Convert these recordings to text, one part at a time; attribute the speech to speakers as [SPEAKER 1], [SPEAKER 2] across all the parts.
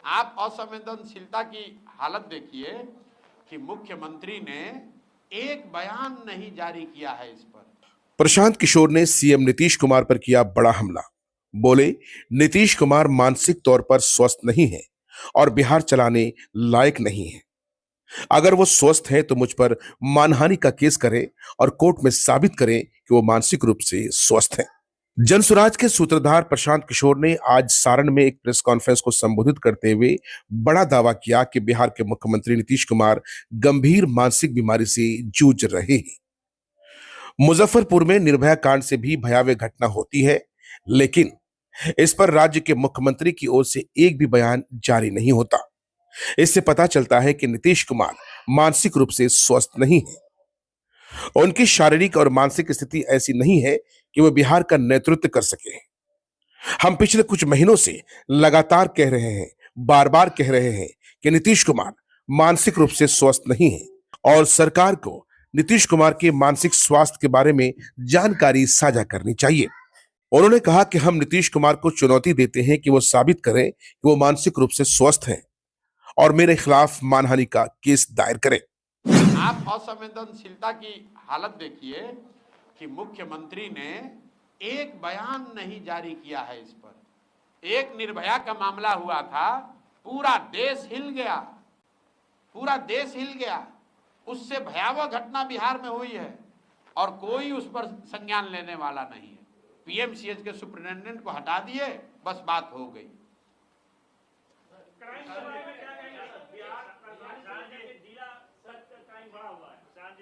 [SPEAKER 1] आप असंवेदनशीलता की हालत देखिए कि मुख्यमंत्री ने एक बयान नहीं जारी किया है इस पर।
[SPEAKER 2] प्रशांत किशोर ने सीएम नीतीश कुमार पर किया बड़ा हमला। बोले, नीतीश कुमार मानसिक तौर पर स्वस्थ नहीं है और बिहार चलाने लायक नहीं है। अगर वो स्वस्थ है तो मुझ पर मानहानि का केस करें और कोर्ट में साबित करें कि वो मानसिक रूप से स्वस्थ है। जनसुराज के सूत्रधार प्रशांत किशोर ने आज सारण में एक प्रेस कॉन्फ्रेंस को संबोधित करते हुए बड़ा दावा किया कि बिहार के मुख्यमंत्री नीतीश कुमार गंभीर मानसिक बीमारी से जूझ रहे हैं। मुजफ्फरपुर में निर्भया कांड से भी भयावह घटना होती है, लेकिन इस पर राज्य के मुख्यमंत्री की ओर से एक भी बयान जारी नहीं होता। इससे पता चलता है कि नीतीश कुमार मानसिक रूप से स्वस्थ नहीं है। उनकी शारीरिक और मानसिक स्थिति ऐसी नहीं है कि वो बिहार का नेतृत्व कर सके। हम पिछले कुछ महीनों से लगातार कह रहे हैं, बार बार कह रहे हैं कि नीतीश कुमार मानसिक रूप से स्वस्थ नहीं है और सरकार को नीतीश कुमार के मानसिक स्वास्थ्य के बारे में जानकारी साझा करनी चाहिए। उन्होंने कहा कि हम नीतीश कुमार को चुनौती देते हैं कि वो साबित करें कि वो मानसिक रूप से स्वस्थ हैं और मेरे खिलाफ मानहानि का केस दायर करें।
[SPEAKER 1] आप असंवेदनशीलता की हालत देखिए कि मुख्यमंत्री ने एक बयान नहीं जारी किया है इस पर। एक निर्भया का मामला हुआ था, पूरा देश हिल गया, पूरा देश हिल गया। उससे भयावह घटना बिहार में हुई है और कोई उस पर संज्ञान लेने वाला नहीं है। पीएमसीएच के सुपरिटेंडेंट को हटा दिए, बस बात हो गई।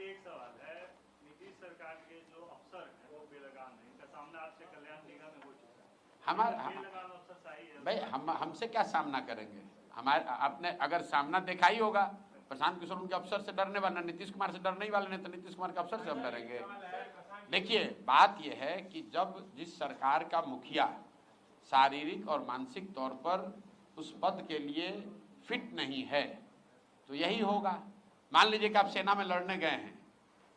[SPEAKER 3] एक सवाल है, नीतीश सरकार के जो अफसर हैं वो बेलगाम है, इनका सामना आपसे कल्याण निगम में हो चुका है।
[SPEAKER 1] हमारा
[SPEAKER 3] बेलगाम अफसर सही है
[SPEAKER 1] भाई, हमसे क्या सामना करेंगे? हमारे आपने अगर सामना देखा ही होगा, प्रशांत किशोर उनके अफसर से डरने वाला, नीतीश कुमार से डरने वाले नहीं, तो नीतीश कुमार के अफसर से हम डरेंगे? देखिए, बात यह है कि जब जिस सरकार का मुखिया शारीरिक और मानसिक तौर पर उस पद के लिए फिट नहीं है तो यही होगा। मान लीजिए कि आप सेना में लड़ने गए हैं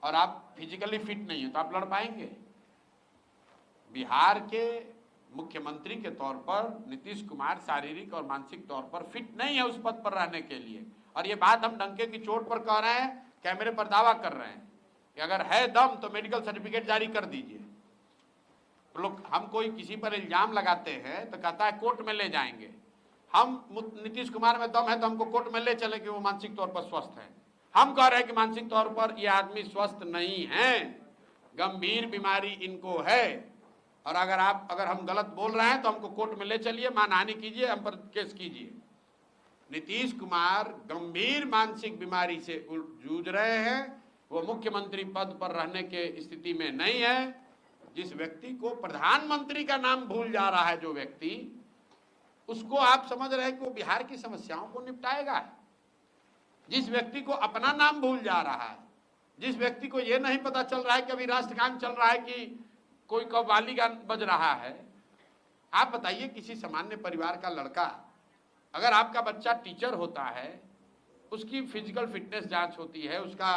[SPEAKER 1] और आप फिजिकली फिट नहीं है तो आप लड़ पाएंगे? बिहार के मुख्यमंत्री के तौर पर नीतीश कुमार शारीरिक और मानसिक तौर पर फिट नहीं है उस पद पर रहने के लिए। और ये बात हम डंके की चोट पर कह रहे हैं, कैमरे पर दावा कर रहे हैं कि अगर है दम तो मेडिकल सर्टिफिकेट जारी कर दीजिए। लोग हम कोई किसी पर इल्जाम लगाते हैं तो कहता है कोर्ट में ले जाएंगे। हम नीतीश कुमार में दम है तो हमको कोर्ट में ले चले कि वो मानसिक तौर पर स्वस्थ है। हम कह रहे हैं कि मानसिक तौर पर ये आदमी स्वस्थ नहीं है, गंभीर बीमारी इनको है। और अगर हम गलत बोल रहे हैं तो हमको कोर्ट में ले चलिए, मानहानि कीजिए, हम पर केस कीजिए। नीतीश कुमार गंभीर मानसिक बीमारी से जूझ रहे हैं, वो मुख्यमंत्री पद पर रहने के स्थिति में नहीं है। जिस व्यक्ति को प्रधानमंत्री का नाम भूल जा रहा है, जो व्यक्ति, उसको आप समझ रहे हैं कि वो बिहार की समस्याओं को निपटाएगा? जिस व्यक्ति को अपना नाम भूल जा रहा है, जिस व्यक्ति को यह नहीं पता चल रहा है कि अभी राष्ट्रगान चल रहा है कि कोई कव्वाली गान बज रहा है। आप बताइए, किसी सामान्य परिवार का लड़का, अगर आपका बच्चा टीचर होता है, उसकी फिजिकल फिटनेस जांच होती है, उसका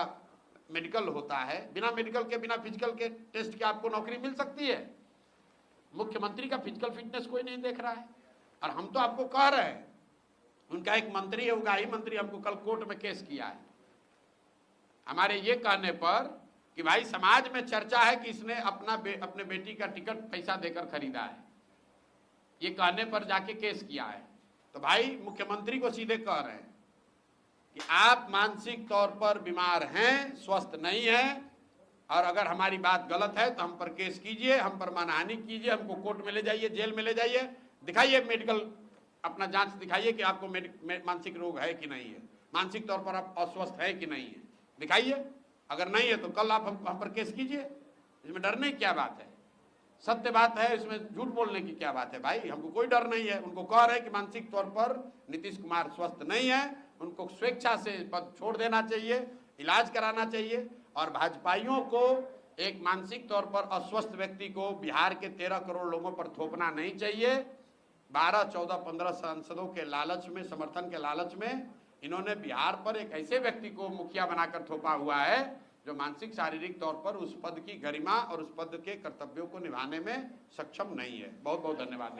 [SPEAKER 1] मेडिकल होता है, बिना मेडिकल के, बिना फिजिकल के टेस्ट के आपको नौकरी मिल सकती है। मुख्यमंत्री का फिजिकल फिटनेस कोई नहीं देख रहा है। और हम तो आपको कह रहे हैं, उनका एक मंत्री है, उगाही मंत्री, हमको कल कोर्ट में केस किया है हमारे ये कहने पर कि भाई समाज में चर्चा है कि इसने अपने बेटी का टिकट पैसा देकर खरीदा है, ये कहने पर जाके केस किया है। तो भाई मुख्यमंत्री को सीधे कह रहे हैं कि आप मानसिक तौर पर बीमार हैं, स्वस्थ नहीं हैं, और अगर हमारी बात गलत है तो हम पर केस कीजिए, हम पर मानहानि कीजिए, हमको कोर्ट में ले जाइए, जेल में ले जाइए, दिखाइए मेडिकल अपना जांच दिखाइए कि आपको मानसिक रोग है कि नहीं है, मानसिक तौर पर आप अस्वस्थ है कि नहीं है, दिखाइए। अगर नहीं है तो कल आप हम पर केस कीजिए। इसमें डरने की क्या बात है? सत्य बात है, इसमें झूठ बोलने की क्या बात है? भाई हमको कोई डर नहीं है। उनको कह रहे हैं कि मानसिक तौर पर नीतीश कुमार स्वस्थ नहीं है, उनको स्वेच्छा से पद छोड़ देना चाहिए, इलाज कराना चाहिए। और भाजपाइयों को एक मानसिक तौर पर अस्वस्थ व्यक्ति को बिहार के 13 करोड़ लोगों पर थोपना नहीं चाहिए। 12, 14, 15 सांसदों के लालच में, समर्थन के लालच में इन्होंने बिहार पर एक ऐसे व्यक्ति को मुखिया बनाकर थोपा हुआ है जो मानसिक शारीरिक तौर पर उस पद की गरिमा और उस पद के कर्तव्यों को निभाने में सक्षम नहीं है। बहुत बहुत धन्यवाद।